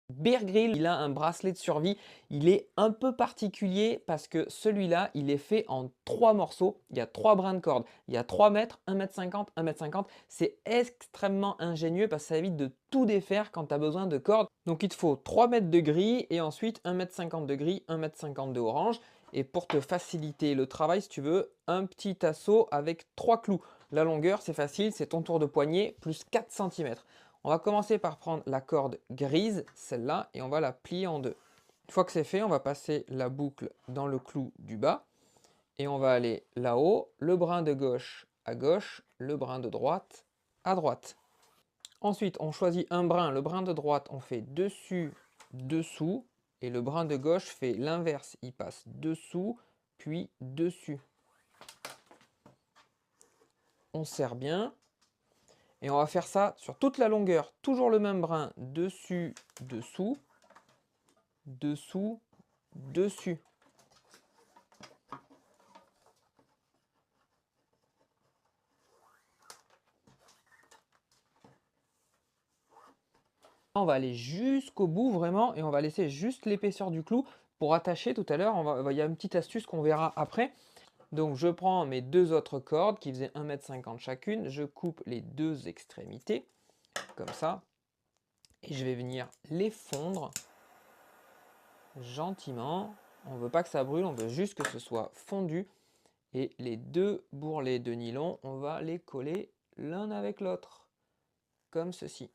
Bear Grylls, il a un bracelet de survie. Il est un peu particulier parce que celui-là, il est fait en 3 morceaux. Il y a 3 brins de corde. Il y a 3 mètres, 1,50 m, 1,50 m. C'est extrêmement ingénieux parce que ça évite de tout défaire quand tu as besoin de cordes. Donc il te faut 3 mètres de gris et ensuite 1,50 m de gris, 1,50 m de orange. Et pour te faciliter le travail, si tu veux, un petit assaut avec 3 clous. La longueur, c'est facile, c'est ton tour de poignet plus 4 cm. On va commencer par prendre la corde grise, celle-là, et on va la plier en deux. Une fois que c'est fait, on va passer la boucle dans le clou du bas et on va aller là-haut, le brin de gauche à gauche, le brin de droite à droite. Ensuite, on choisit un brin, le brin de droite, on fait dessus, dessous, et le brin de gauche fait l'inverse, il passe dessous, puis dessus. On serre bien. Et on va faire ça sur toute la longueur, toujours le même brin, dessus, dessous, dessous, dessus. On va aller jusqu'au bout vraiment et on va laisser juste l'épaisseur du clou pour attacher tout à l'heure. Il y a une petite astuce qu'on verra après. Donc je prends mes deux autres cordes qui faisaient 1,50 m chacune, je coupe les deux extrémités, comme ça, et je vais venir les fondre gentiment. On ne veut pas que ça brûle, on veut juste que ce soit fondu. Et les deux bourrelets de nylon, on va les coller l'un avec l'autre, comme ceci.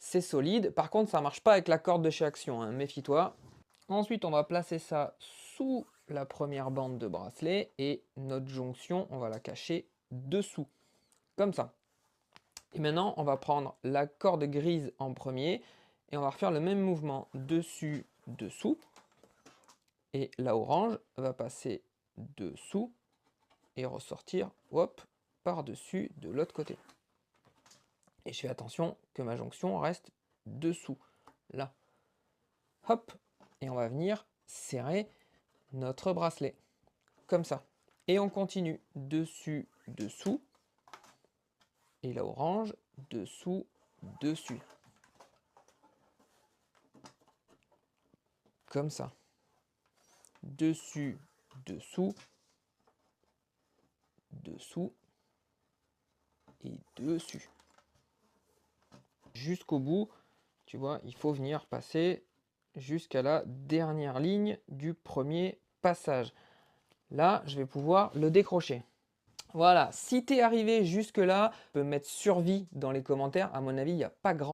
C'est solide, par contre ça ne marche pas avec la corde de chez Action, hein, méfie-toi. Ensuite on va placer ça sous la première bande de bracelet et notre jonction, on va la cacher dessous, comme ça. Et maintenant on va prendre la corde grise en premier et on va refaire le même mouvement dessus, dessous. Et la orange va passer dessous et ressortir, hop, par-dessus de l'autre côté. Et je fais attention que ma jonction reste dessous, là. Hop, et on va venir serrer notre bracelet, comme ça. Et on continue, dessus, dessous, et la orange, dessous, dessus. Comme ça. Dessus, dessous, dessous, et dessus. Jusqu'au bout, tu vois, il faut venir passer jusqu'à la dernière ligne du premier passage. Là, je vais pouvoir le décrocher. Voilà, si tu es arrivé jusque là, tu peux mettre survie dans les commentaires. À mon avis, il n'y a pas grand